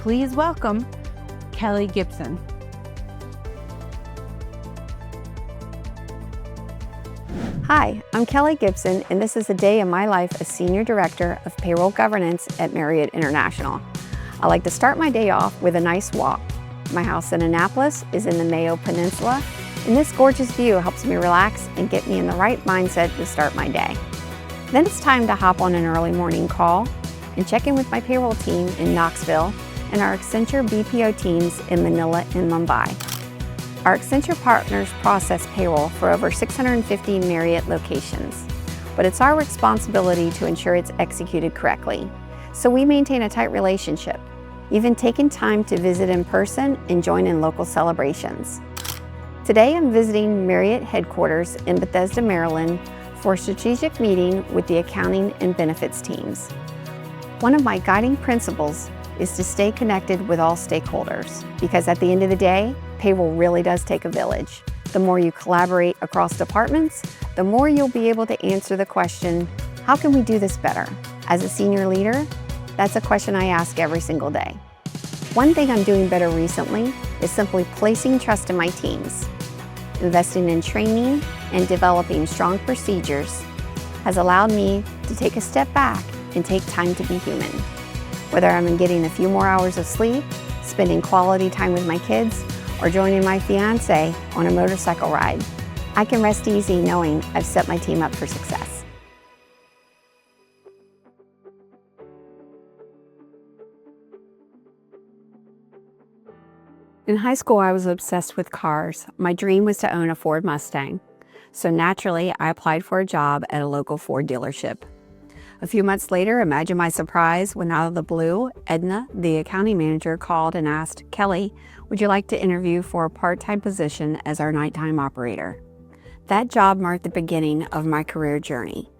Please welcome Kelly Gibson. Hi, I'm Kelly Gibson, and this is a day in my life as Senior Director of Payroll Governance at Marriott International. I like to start my day off with a nice walk. My house in Annapolis is in the Mayo Peninsula, and this gorgeous view helps me relax and get me in the right mindset to start my day. Then it's time to hop on an early morning call and check in with my payroll team in Knoxville and our Accenture BPO teams in Manila and Mumbai. Our Accenture partners process payroll for over 650 Marriott locations, but it's our responsibility to ensure it's executed correctly. So we maintain a tight relationship, even taking time to visit in person and join in local celebrations. Today I'm visiting Marriott headquarters in Bethesda, Maryland for a strategic meeting with the accounting and benefits teams. One of my guiding principles is to stay connected with all stakeholders, because at the end of the day, payroll really does take a village. The more you collaborate across departments, the more you'll be able to answer the question, how can we do this better? As a senior leader, that's a question I ask every single day. One thing I'm doing better recently is simply placing trust in my teams. Investing in training and developing strong procedures has allowed me to take a step back and take time to be human. Whether I'm getting a few more hours of sleep, spending quality time with my kids, or joining my fiance on a motorcycle ride, I can rest easy knowing I've set my team up for success. In high school, I was obsessed with cars. My dream was to own a Ford Mustang. So naturally, I applied for a job at a local Ford dealership. A few months later, imagine my surprise when out of the blue, Edna, the accounting manager, called and asked, "Kelly, would you like to interview for a part-time position as our nighttime operator?" That job marked the beginning of my career journey.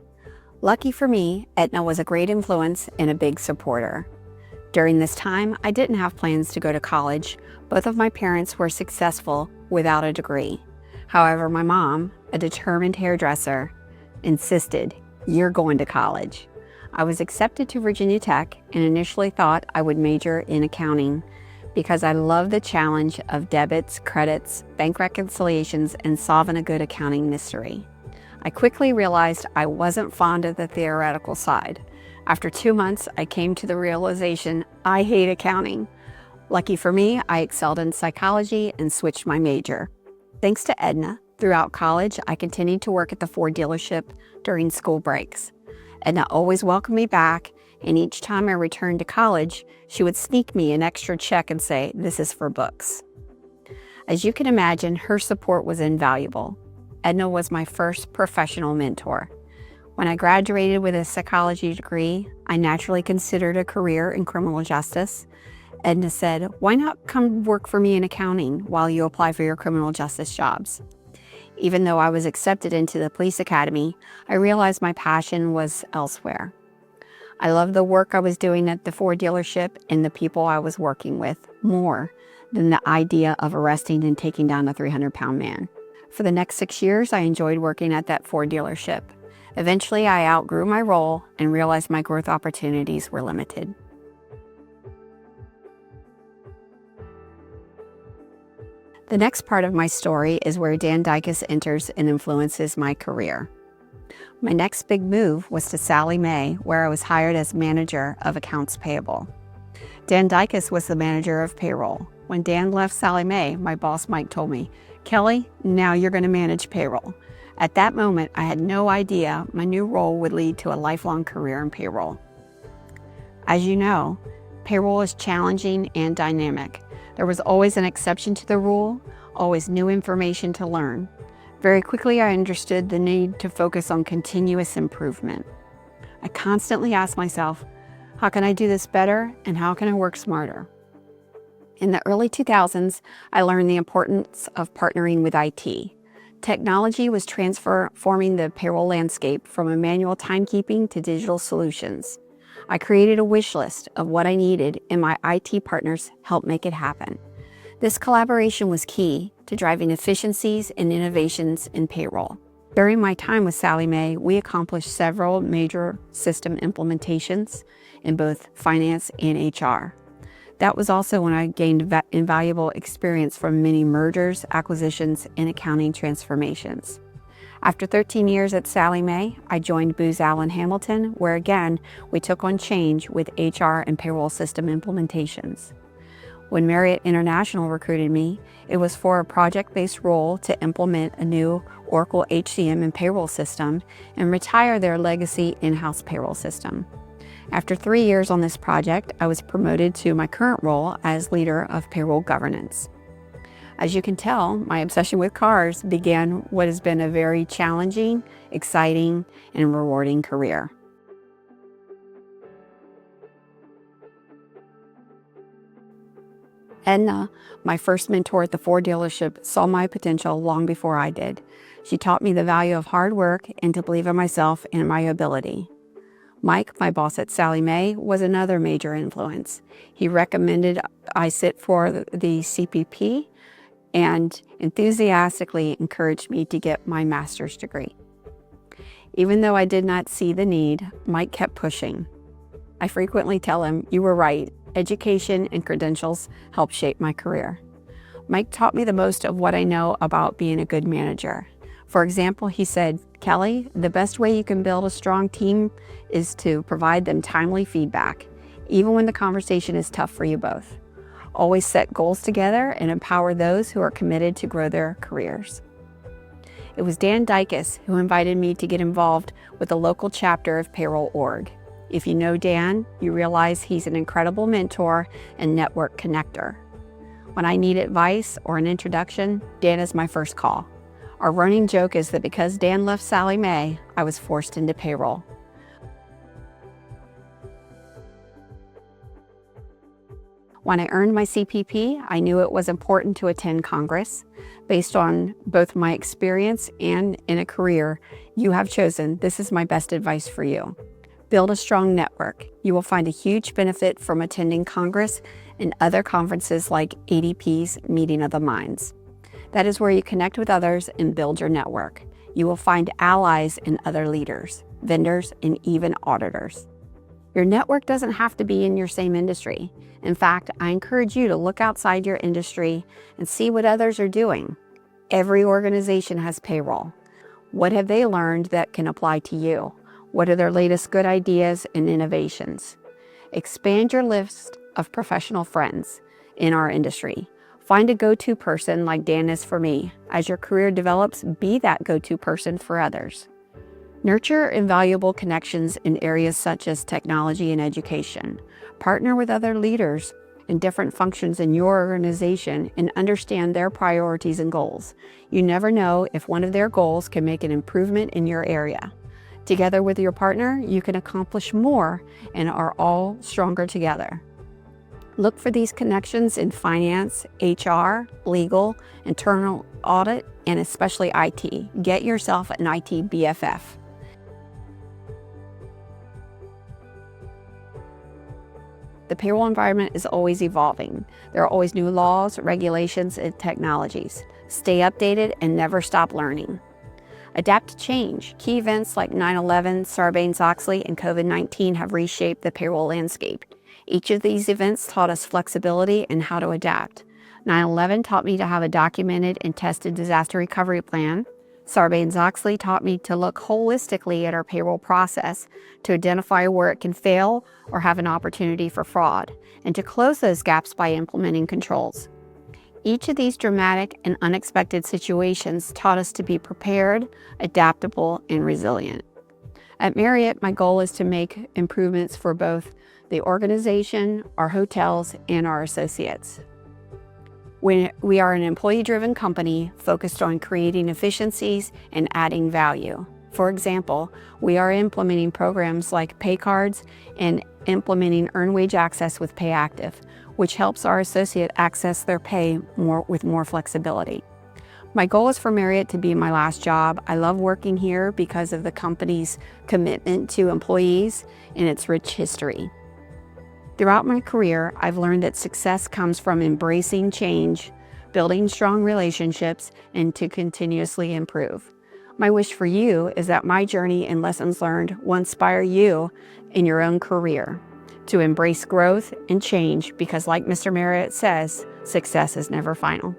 Lucky for me, Edna was a great influence and a big supporter. During this time, I didn't have plans to go to college. Both of my parents were successful without a degree. However, my mom, a determined hairdresser, insisted, "You're going to college." I was accepted to Virginia Tech and initially thought I would major in accounting because I love the challenge of debits, credits, bank reconciliations, and solving a good accounting mystery. I quickly realized I wasn't fond of the theoretical side. After 2 months, I came to the realization I hate accounting. Lucky for me, I excelled in psychology and switched my major. Thanks to Edna, throughout college, I continued to work at the Ford dealership during school breaks. Edna always welcomed me back, and each time I returned to college, she would sneak me an extra check and say, "This is for books." As you can imagine, her support was invaluable. Edna was my first professional mentor. When I graduated with a psychology degree, I naturally considered a career in criminal justice. Edna said, "Why not come work for me in accounting while you apply for your criminal justice jobs?" Even though I was accepted into the police academy, I realized my passion was elsewhere. I loved the work I was doing at the Ford dealership and the people I was working with more than the idea of arresting and taking down a 300-pound man. For the next 6 years, I enjoyed working at that Ford dealership. Eventually, I outgrew my role and realized my growth opportunities were limited. The next part of my story is where Dan Dicus enters and influences my career. My next big move was to Sallie Mae, where I was hired as manager of accounts payable. Dan Dicus was the manager of payroll. When Dan left Sallie Mae, my boss Mike told me, "Kelly, now you're going to manage payroll." At that moment, I had no idea my new role would lead to a lifelong career in payroll. As you know, payroll is challenging and dynamic. There was always an exception to the rule, always new information to learn. Very quickly, I understood the need to focus on continuous improvement. I constantly asked myself, how can I do this better and how can I work smarter? In the early 2000s, I learned the importance of partnering with IT. Technology was transforming the payroll landscape from a manual timekeeping to digital solutions. I created a wish list of what I needed, and my IT partners helped make it happen. This collaboration was key to driving efficiencies and innovations in payroll. During my time with Sallie Mae, we accomplished several major system implementations in both finance and HR. That was also when I gained invaluable experience from many mergers, acquisitions, and accounting transformations. After 13 years at Sallie Mae, I joined Booz Allen Hamilton, where again, we took on change with HR and payroll system implementations. When Marriott International recruited me, it was for a project-based role to implement a new Oracle HCM and payroll system and retire their legacy in-house payroll system. After 3 years on this project, I was promoted to my current role as leader of payroll governance. As you can tell, my obsession with cars began what has been a very challenging, exciting, and rewarding career. Edna, my first mentor at the Ford dealership, saw my potential long before I did. She taught me the value of hard work and to believe in myself and my ability. Mike, my boss at Sallie Mae, was another major influence. He recommended I sit for the CPP and enthusiastically encouraged me to get my master's degree. Even though I did not see the need, Mike kept pushing. I frequently tell him, "You were right. Education and credentials helped shape my career." Mike taught me the most of what I know about being a good manager. For example, he said, "Kelly, the best way you can build a strong team is to provide them timely feedback, even when the conversation is tough for you both. Always set goals together and empower those who are committed to grow their careers." It was Dan Dykes who invited me to get involved with the local chapter of Payroll Org. If you know Dan, you realize he's an incredible mentor and network connector. When I need advice or an introduction, Dan is my first call. Our running joke is that because Dan left Sallie Mae, I was forced into payroll. When I earned my CPP, I knew it was important to attend Congress. Based on both my experience and in a career you have chosen, this is my best advice for you. Build a strong network. You will find a huge benefit from attending Congress and other conferences like ADP's Meeting of the Minds. That is where you connect with others and build your network. You will find allies in other leaders, vendors, and even auditors. Your network doesn't have to be in your same industry. In fact, I encourage you to look outside your industry and see what others are doing. Every organization has payroll. What have they learned that can apply to you? What are their latest good ideas and innovations? Expand your list of professional friends in our industry. Find a go-to person like Dan is for me. As your career develops, be that go-to person for others. Nurture invaluable connections in areas such as technology and education. Partner with other leaders in different functions in your organization and understand their priorities and goals. You never know if one of their goals can make an improvement in your area. Together with your partner, you can accomplish more and are all stronger together. Look for these connections in finance, HR, legal, internal audit, and especially IT. Get yourself an IT BFF. The payroll environment is always evolving. There are always new laws, regulations, and technologies. Stay updated and never stop learning. Adapt to change. Key events like 9/11, Sarbanes-Oxley, and COVID-19 have reshaped the payroll landscape. Each of these events taught us flexibility and how to adapt. 9/11 taught me to have a documented and tested disaster recovery plan. Sarbanes-Oxley taught me to look holistically at our payroll process to identify where it can fail or have an opportunity for fraud, and to close those gaps by implementing controls. Each of these dramatic and unexpected situations taught us to be prepared, adaptable, and resilient. At Marriott, my goal is to make improvements for both the organization, our hotels, and our associates. We are an employee-driven company focused on creating efficiencies and adding value. For example, we are implementing programs like pay cards and implementing earned wage access with PayActive, which helps our associate access their pay with more flexibility. My goal is for Marriott to be my last job. I love working here because of the company's commitment to employees and its rich history. Throughout my career, I've learned that success comes from embracing change, building strong relationships, and to continuously improve. My wish for you is that my journey and lessons learned will inspire you in your own career to embrace growth and change because, like Mr. Marriott says, success is never final.